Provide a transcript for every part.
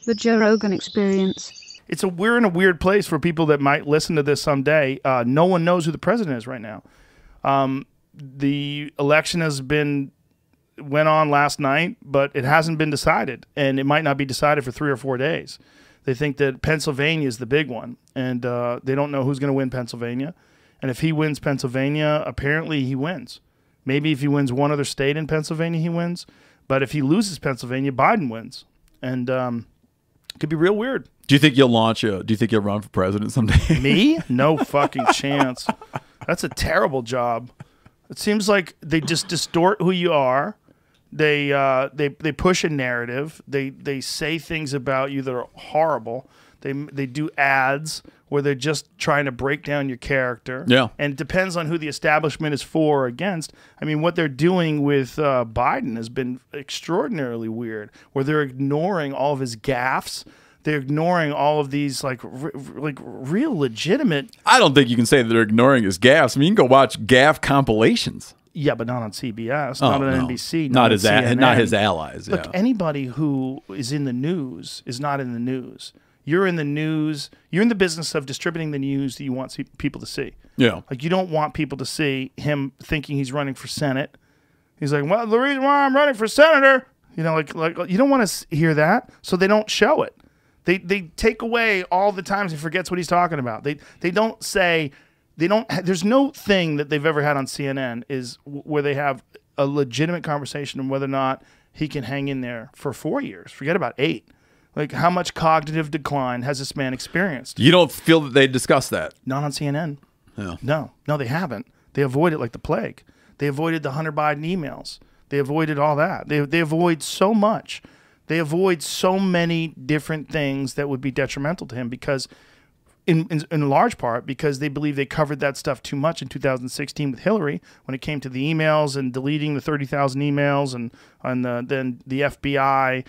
The Joe Rogan Experience. We're in a weird place for people that might listen to this someday. No one knows who the president is right now. The election went on last night, but it hasn't been decided, and it might not be decided for 3 or 4 days. They think that Pennsylvania is the big one, and they don't know who's going to win Pennsylvania. And if he wins Pennsylvania, apparently he wins. Maybe if he wins one other state in Pennsylvania, he wins. But if he loses Pennsylvania, Biden wins. And it could be real weird. Do you think you'll do you think you'll run for president someday? Me? No fucking chance. That's a terrible job. It seems like they just distort who you are. They push a narrative. They say things about you that are horrible. They do ads where they're just trying to break down your character. Yeah. And it depends on who the establishment is for or against. I mean, what they're doing with Biden has been extraordinarily weird, where they're ignoring all of his gaffes. They're ignoring all of these like real legitimate. I don't think you can say that they're ignoring his gaffes. I mean, you can go watch gaff compilations. Yeah, but not on CBS, not on NBC, not his allies. Look, yeah. Anybody who is in the news is not in the news. You're in the news. You're in the business of distributing the news that you want people to see. Yeah. Like, you don't want people to see him thinking he's running for Senate. He's like, well, the reason why I'm running for senator, you know, like you don't want to hear that, so they don't show it. They take away all the times he forgets what he's talking about. They don't say, there's no thing that they've ever had on CNN where they have a legitimate conversation on whether or not he can hang in there for 4 years. Forget about 8. Like, how much cognitive decline has this man experienced? You don't feel that they discuss that? Not on CNN. Yeah. No, they haven't. They avoid it like the plague. They avoided the Hunter Biden emails. They avoided all that. They avoid so much. They avoid so many different things that would be detrimental to him because, in large part, because they believe they covered that stuff too much in 2016 with Hillary when it came to the emails and deleting the 30,000 emails and then the FBI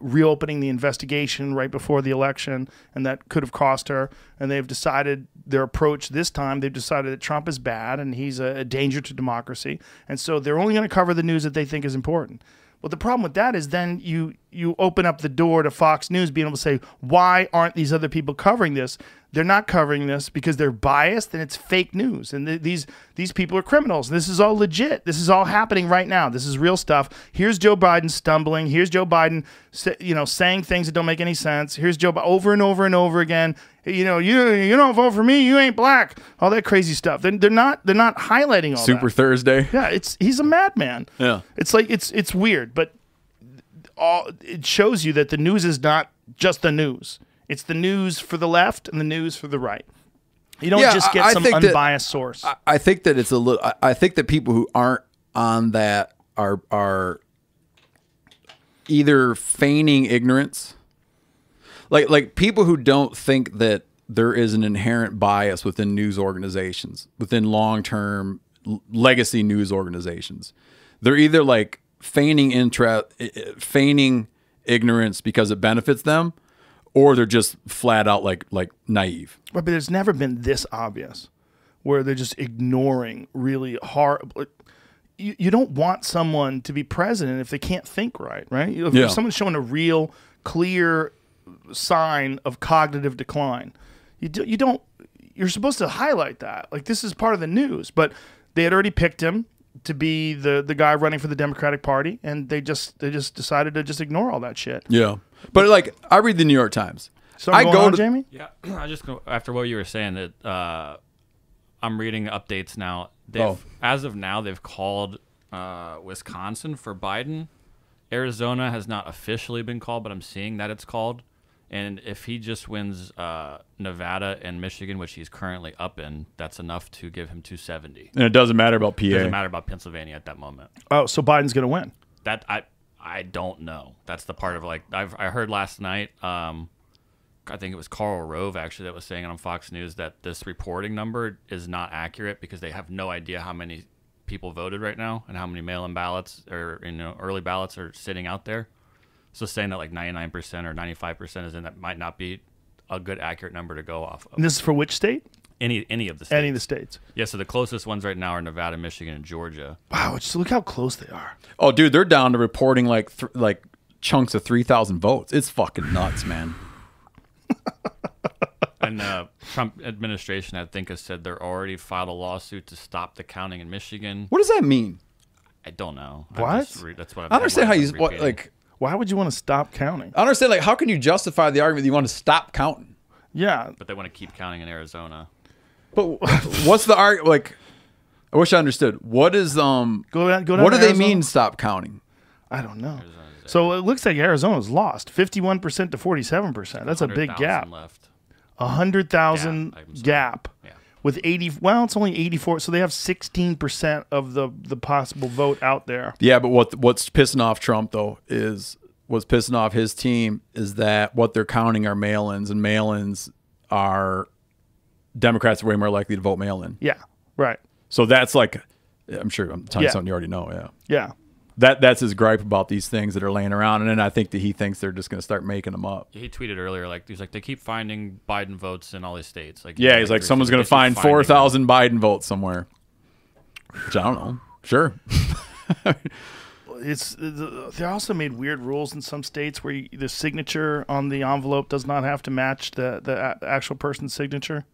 reopening the investigation right before the election, and that could have cost her. And they've decided their approach this time. They've decided that Trump is bad and he's a danger to democracy, and so they're only going to cover the news that they think is important. Well, the problem with that is then you open up the door to Fox News being able to say, why aren't these other people covering this? They're not covering this because they're biased and it's fake news. And these people are criminals. This is all legit. This is all happening right now. This is real stuff. Here's Joe Biden stumbling. Here's Joe Biden, saying things that don't make any sense. Here's Joe Biden over and over and over again. You don't vote for me. You ain't black. All that crazy stuff. They're not highlighting all Super that. Thursday. Yeah, he's a madman. Yeah. It's like it's weird, but it shows you that the news is not just the news. It's the news for the left and the news for the right. You don't just get some unbiased source. I think that it's a little. I think that people who aren't on that are either feigning ignorance, like people who don't think that there is an inherent bias within news organizations, within long-term legacy news organizations. They're either like feigning ignorance because it benefits them, or they're just flat out like naive. Right, but it's never been this obvious, where they're just ignoring really hard. You don't want someone to be president if they can't think right? If someone's showing a real clear sign of cognitive decline, you don't. You're supposed to highlight that. Like, this is part of the news, but they had already picked him to be the guy running for the Democratic Party, and they just decided to just ignore all that shit. Yeah. But like, I read the New York Times. So I go to Jamie. Yeah, I just go after what you were saying that I'm reading updates now. As of now, they've called Wisconsin for Biden. Arizona has not officially been called, but I'm seeing that it's called. And if he just wins Nevada and Michigan, which he's currently up in, that's enough to give him 270. And it doesn't matter about PA. It doesn't matter about Pennsylvania at that moment. Oh, so Biden's going to win. That I don't know. That's the part of, like, I heard last night, I think it was Karl Rove actually that was saying on Fox News that this reporting number is not accurate because they have no idea how many people voted right now and how many mail-in ballots or early ballots are sitting out there. So saying that like 99% or 95% is in, that might not be a good accurate number to go off of. And this is for which state? Any of the states. Any of the states. Yeah, so the closest ones right now are Nevada, Michigan, and Georgia. Wow, just look how close they are. Oh, dude, they're down to reporting like chunks of 3,000 votes. It's fucking nuts, man. And Trump administration, I think, has said they're already filed a lawsuit to stop the counting in Michigan. What does that mean? I don't know. What? That's what I understand how you like. Why would you want to stop counting? I understand, like, how can you justify the argument that you want to stop counting? Yeah, But they want to keep counting in Arizona. But what's the argument? Like, I wish I understood. What is go down What do to they Arizona? mean stop counting? I don't know. So it looks like Arizona's lost 51% to 47%. That's a big 100,000 gap. left. 100,000 gap. Yeah. With 80, well, it's only 84, so they have 16% of the possible vote out there. Yeah, but what's pissing off Trump though is what's pissing off his team is that what they're counting are mail-ins, and mail-ins are Democrats are way more likely to vote mail-in. Yeah, right. So that's like, I'm sure I'm telling you Yeah. something you already know. Yeah, Yeah. that's his gripe about these things that are laying around, and then I think that he thinks they're just going to start making them up. He tweeted earlier, like, he's like, they keep finding Biden votes in all these states. Like, Yeah, he's like, someone's going to find 4,000 Biden votes somewhere. Which I don't know. Sure. They also made weird rules in some states where the signature on the envelope does not have to match the actual person's signature.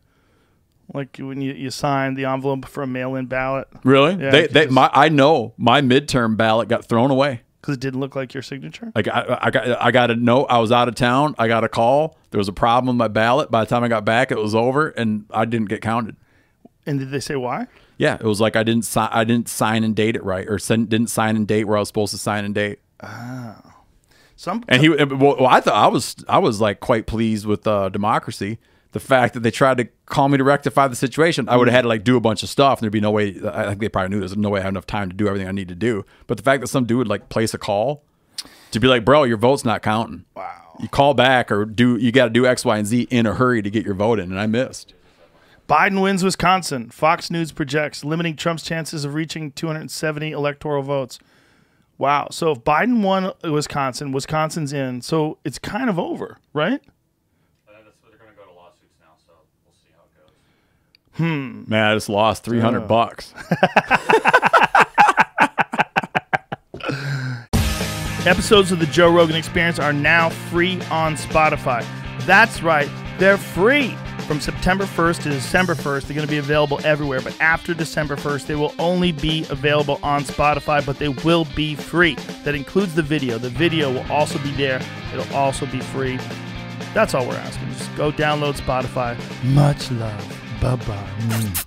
Like when you sign the envelope for a mail-in ballot. Really? Yeah, I know my midterm ballot got thrown away. Because it didn't look like your signature? Like I got a note. I was out of town. I got a call. There was a problem with my ballot. By the time I got back, it was over, and I didn't get counted. And did they say why? Yeah, it was like I didn't sign and date it right, or didn't sign and date where I was supposed to sign and date. Oh. I thought I was like quite pleased with democracy. The fact that they tried to call me to rectify the situation, I would have had to like do a bunch of stuff, and there'd be no way. I think they probably knew there's no way I had enough time to do everything I need to do. But the fact that some dude would like place a call to be like, "Bro, your vote's not counting." Wow. You call back or you got to do X, Y, and Z in a hurry to get your vote in, and I missed. Biden wins Wisconsin. Fox News projects limiting Trump's chances of reaching 270 electoral votes. Wow. So if Biden won Wisconsin, Wisconsin's in. So it's kind of over, right? They're going to go to lawsuits now, so we'll see how it goes. Man, I just lost $300. Episodes of the Joe Rogan Experience are now free on Spotify. That's right, they're free. From September 1st to December 1st, they're going to be available everywhere. But after December 1st, they will only be available on Spotify, but they will be free. That includes the video. The video will also be there. It'll also be free. That's all we're asking. Just go download Spotify. Much love. Bye-bye.